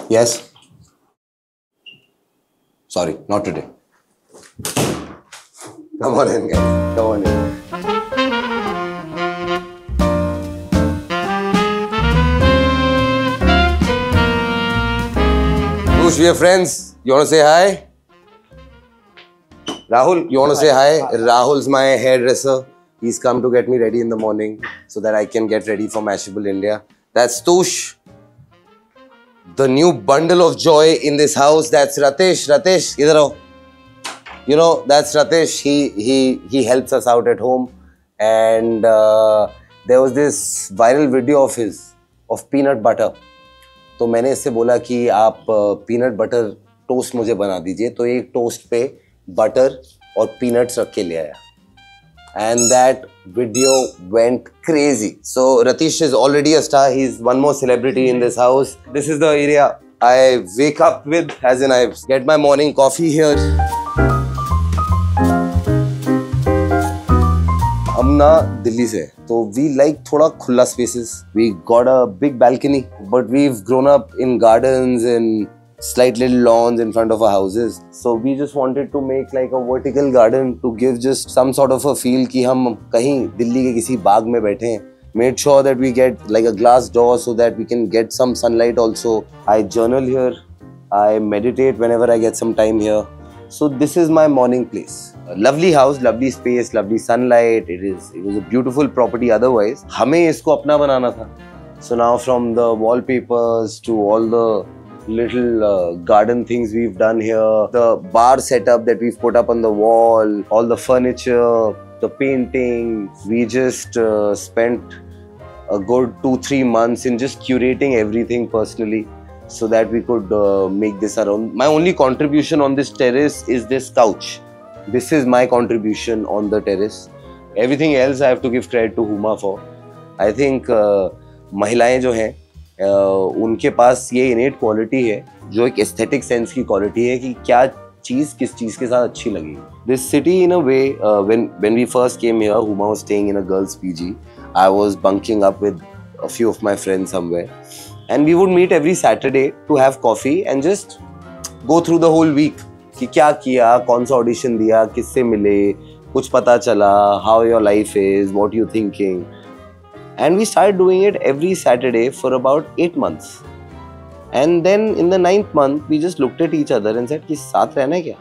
Yes. Sorry, not today. Come on in, guys. Come on in. Whoosh, we are friends. You want to say hi? Rahul, you want to say hi? Rahul's my hairdresser. He's come to get me ready in the morning so that I can get ready for Mashable India. That's Tush. The new bundle of joy in this house. That's Ratesh. Ratesh, idhar aao. You know, that's Ratesh. He helps us out at home. And there was this viral video of his, of peanut butter. तो मैंने इससे बोला कि आप peanut butter toast मुझे बना दीजिए. तो एक टोस्ट पे बटर और पीनट्स रख के ले आया. And that video went crazy. So Ratish is already a star. He's one more celebrity in this house. This is the area I wake up with, as in I get my morning coffee here. हम ना दिल्ली से, तो we like थोड़ा खुला spaces. We got a big balcony, but we've grown up in gardens and slight little lawns in front of our houses. So we just wanted to make like a vertical garden to give just some sort of a feel कि हम कहीं दिल्ली के किसी बाग में बैठे हैं. Made sure that we get like a glass door so that we can get some sunlight also. I journal here. I meditate whenever I get some time here. So this is my morning place. A lovely house, lovely space, lovely sunlight. It was a beautiful property otherwise. हमें इसको अपना बनाना था. So now from the wallpapers to all the little garden things we've done here, the bar setup that we've put up on the wall, all the furniture, the painting, we just spent a good 2-3 months in just curating everything personally so that we could make this our own. My only contribution on this terrace is this couch. This is my contribution on the terrace. Everything else I have to give credit to Huma for. I think महिलाएं जो हैं उनके पास ये इनेट quality है जो एक aesthetic sense की quality है कि क्या चीज़ किस चीज़ के साथ अच्छी लगेगी. This city in a way when we first came here, Huma was staying in a girls' PG. I was bunking up with a few of my friends somewhere, and we would meet every Saturday to have coffee and just go through the whole week. कि क्या किया, कौन सा audition दिया, किससे मिले, कुछ पता चला, how your life is, what you thinking. And we started doing it every Saturday for about 8 months. And then in the 9th month, we just looked at each other and said, कि साथ रहना है क्या?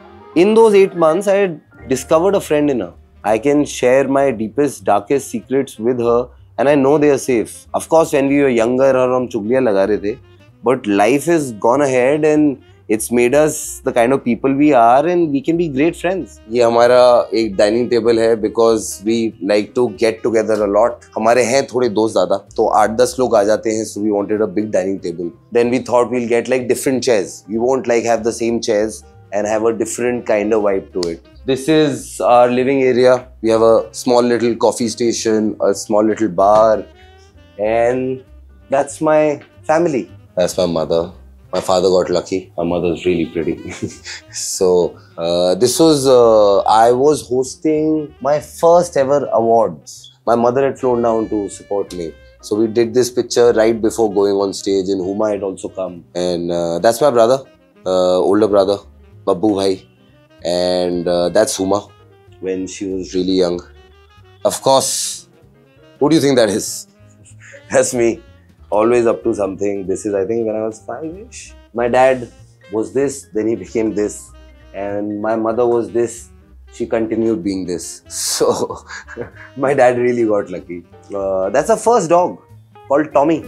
In those 8 months, I had discovered a friend in her. I can share my deepest, darkest secrets with her and I know they are safe. Of course, when we were younger, और हम चुगलियाँ लगा रहे थे, but life has gone ahead and it's made us the kind of people we are and we can be great friends. ये हमारा एक dining table है because we like to get together a lot. हमारे हैं थोड़े दोस्त ज़्यादा, तो 8-10 लोग आ जाते हैं, so we wanted a big dining table. Then we thought we'll get like different chairs. We won't like have the same chairs and have a different kind of vibe to it. This is our living area. We have a small little coffee station, a small little bar, and that's my family. That's my mother. My father got lucky. My mother's really pretty. So this was, I was hosting my first ever awards. My mother had flown down to support me. So we did this picture right before going on stage and Huma had also come. And that's my brother, older brother, Babbu Bhai. And that's Huma when she was really young. Of course, who do you think that is? That's me. Always up to something. This is, I think, when I was 5-ish. My dad was this, then he became this. And my mother was this, she continued being this. So, my dad really got lucky. That's our first dog, called Tommy.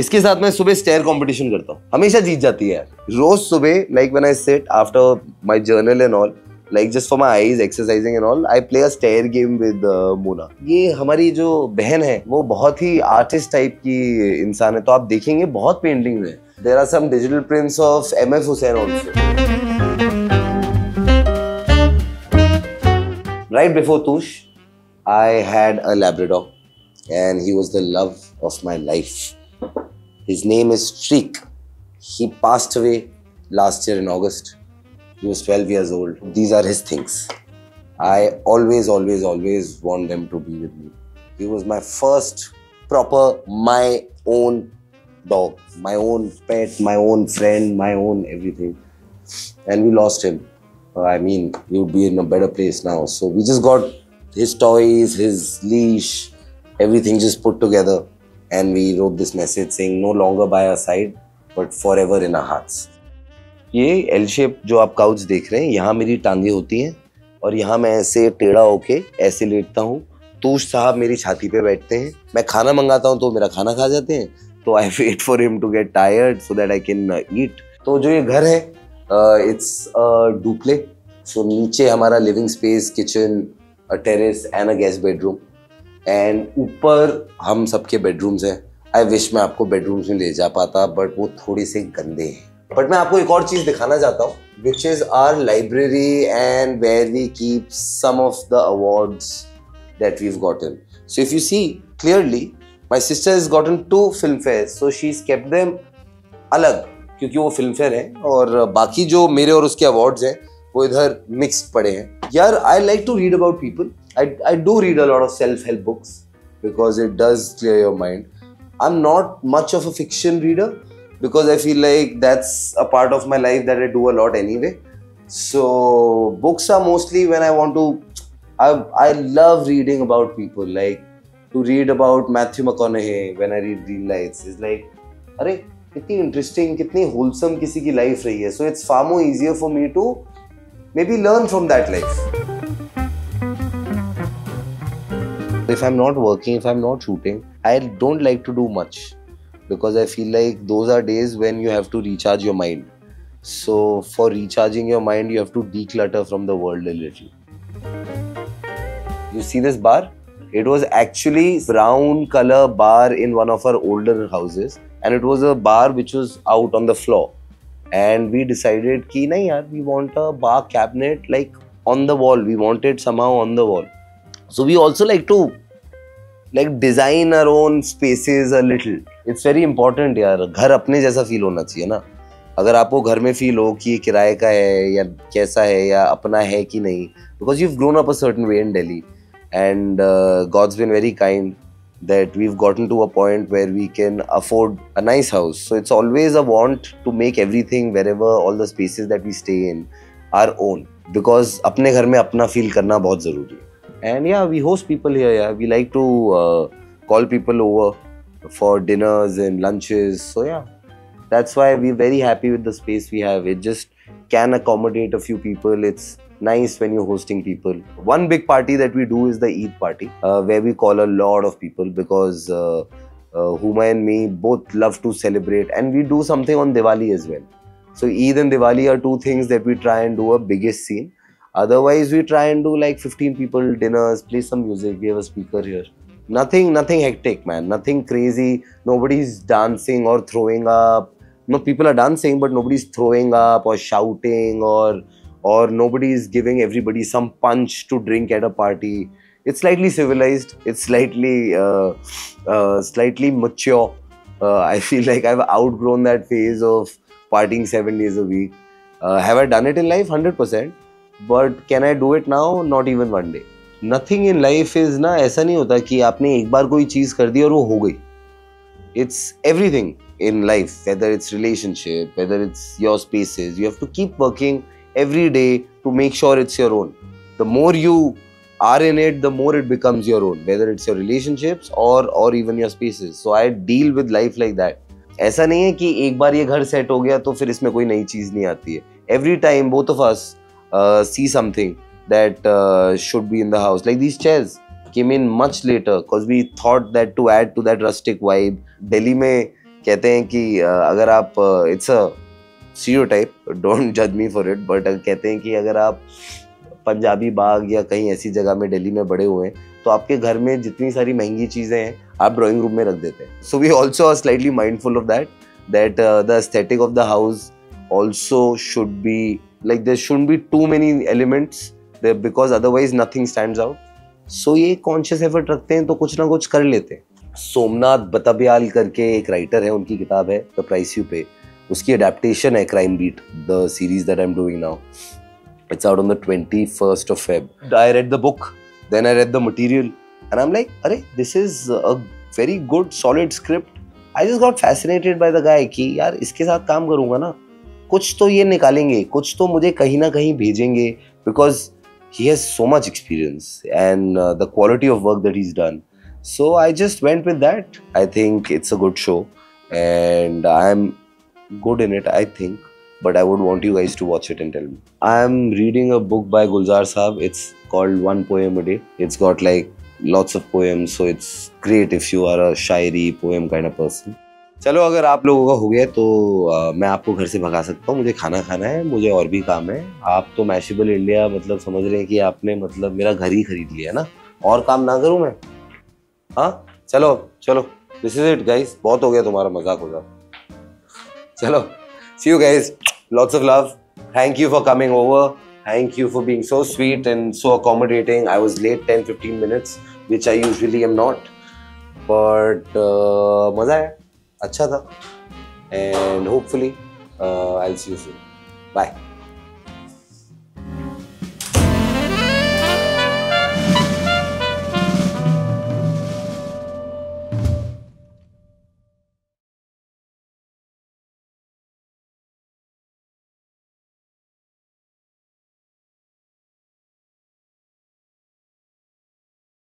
इसके साथ मैं सुबह stair competition करता हूँ. हमेशा जीत जाती है. रोज सुबह, like when I sit after my journal and all, like just for my eyes, exercising and all, I play a stair game with Mona. ये हमारी जो बहन है वो बहुत ही आर्टिस्ट टाइप की इंसान है, तो आप देखेंगे बहुत पेंटिंग्स हैं. There are some digital prints of M.F. Hussain also. Right before Tush, I had a Labrador and he was the love of my life. His name is Streak. He passed away last year in August. He was 12 years old. These are his things. I always want them to be with me. He was my first proper my own dog, my own pet, my own friend, my own everything. And we lost him. I mean, he would be in a better place now. So we just got his toys, his leash, everything just put together. And we wrote this message saying, no longer by our side, but forever in our hearts. ये L shape जो आप couch देख रहे हैं, यहाँ मेरी टांगे होती हैं और यहाँ मैं ऐसे टेढ़ा होके ऐसे लेटता हूँ. तूश साहब मेरी छाती पे बैठते हैं. मैं खाना मंगाता हूँ तो मेरा खाना खा जाते हैं. तो I wait for him to get tired so that I can eat. तो जो ये घर है, इट्स डुप्ले. सो नीचे हमारा living space, kitchen, a terrace and a guest bedroom. And ऊपर हम सबके बेडरूम्स हैं. आई विश मैं आपको बेडरूम्स में ले जा पाता, बट वो थोड़े से गंदे हैं. बट मैं आपको एक और चीज दिखाना चाहता हूँ, which is our library and where we keep some of the awards that we've gotten. So if you see clearly, my sister has gotten 2 Filmfare, so she has kept them अलग, क्योंकि वो film fair है और बाकी जो मेरे और उसके अवार्ड्स हैं वो इधर मिक्स्ड पड़े हैं. यार, I like to read about people. I do read a lot of self-help books because it does clear your mind. I'm not much of a fiction reader because I feel like that's a part of my life that I do a lot anyway. So books are mostly when I want to. I love reading about people. Like to read about Matthew McConaughey when I read Green Lights is like, अरे कितनी interesting, कितनी wholesome किसी की life रही है. So it's far more easier for me to maybe learn from that life. If I'm not working, if I'm not shooting, I don't like to do much because I feel like those are days when you have to recharge your mind. So for recharging your mind, you have to declutter from the world a little. You see this bar? It was actually brown color bar in one of our older houses, and it was a bar which was out on the floor. And we decided कि नहीं यार, we want a bar cabinet like on the wall. We want it somehow on the wall. So we also like to design our own spaces a little. It's very important यार. घर अपने जैसा feel होना चाहिए ना. अगर आपको घर में फील हो कि ये किराए का है या कैसा है या अपना है कि नहीं, because you've grown up a certain way in Delhi and God's been very kind that we've gotten to a point where we can afford a nice house. So it's always a want to make everything, wherever all the spaces that we stay in, our own, because अपने घर में अपना feel करना बहुत ज़रूरी है. And yeah, we host people here. Yeah, we like to call people over for dinners and lunches. So yeah, that's why we're very happy with the space we have. It just can accommodate a few people. It's nice when you're hosting people. One big party that we do is the Eid party, where we call a lot of people because Huma and me both love to celebrate, and we do something on Diwali as well. So Eid and Diwali are 2 things that we try and do a biggest scene. Otherwise, we try and do like 15 people dinners, play some music. We have a speaker here. Nothing hectic, man. Nothing crazy. Nobody's dancing or throwing up. No, people are dancing, but nobody's throwing up or shouting or nobody's giving everybody some punch to drink at a party. It's slightly civilized. It's slightly mature. I feel like I've outgrown that phase of partying 7 days a week. Have I done it in life? 100%. But can I do it now? Not even one day. Nothing in life is ना, ऐसा नहीं होता कि आपने एक बार कोई चीज कर दी और वो हो गई. It's everything in life, whether it's relationship, whether it's your spaces. You have to keep working every day to make sure it's your own. The more you are in it, the more it becomes your own. Whether it's your relationships or even your spaces. So I deal with life like that. ऐसा नहीं है कि एक बार ये घर set हो गया तो फिर इसमें कोई नई चीज नहीं आती है. Every time both of us see something that should be in the house. Like these chairs came in much later because we thought that to add to that rustic vibe. Delhi में कहते हैं कि अगर आप it's a stereotype, don't judge me for it, but कहते हैं कि अगर आप पंजाबी बाग या कहीं ऐसी जगह में दिल्ली में बड़े हुए हैं तो आपके घर में जितनी सारी महंगी चीज़ें हैं आप ड्राइंग रूम में रख देते हैं. So we also are slightly mindful of that the aesthetic of the house also should be like there shouldn't be too many elements there because otherwise nothing stands out. So ये conscious effort रखते हैं तो कुछ ना कुछ कर लेते हैं. सोमनाथ बतबियाल करके एक राइटर है, उनकी किताब है द प्राइस यू पे. उसकी अडेप्टेशन है Crime Beat, the series that I am doing now. It's out on the 21st of Feb. I read the book, then I read the material, and I'm like, "Arey, this is a very good solid script. I just got fascinated by the guy कि यार इसके साथ काम करूँगा ना, कुछ तो ये निकालेंगे, कुछ तो मुझे कहीं ना कहीं भेजेंगे, because he has so much experience and the quality of work that he's done. So I just went with that. I think it's a good show and I'm good in it, I think. But I would want you guys to watch it and tell me. I'm reading a book by Gulzar Saab. It's called One Poem a Day. It's got like lots of poems, so it's great if you are a Shayari poem kind of person. चलो अगर आप लोगों का हो गया तो मैं आपको घर से भगा सकता हूँ. मुझे खाना खाना है, मुझे और भी काम है. आप तो मैशेबल इंडिया मतलब समझ रहे हैं कि आपने मतलब मेरा घर ही खरीद लिया ना, और काम ना करूँ मैं? हाँ चलो चलो, दिस इज इट गाइस. बहुत हो गया तुम्हारा मजाक हो जाओ. चलो, see you guys. Lots of love. Thank you for coming over. Thank you for being so sweet and so accommodating. I was late 10-15 minutes, which I usually am not. But मजा है, अच्छा था. And hopefully I'll see you soon. Bye.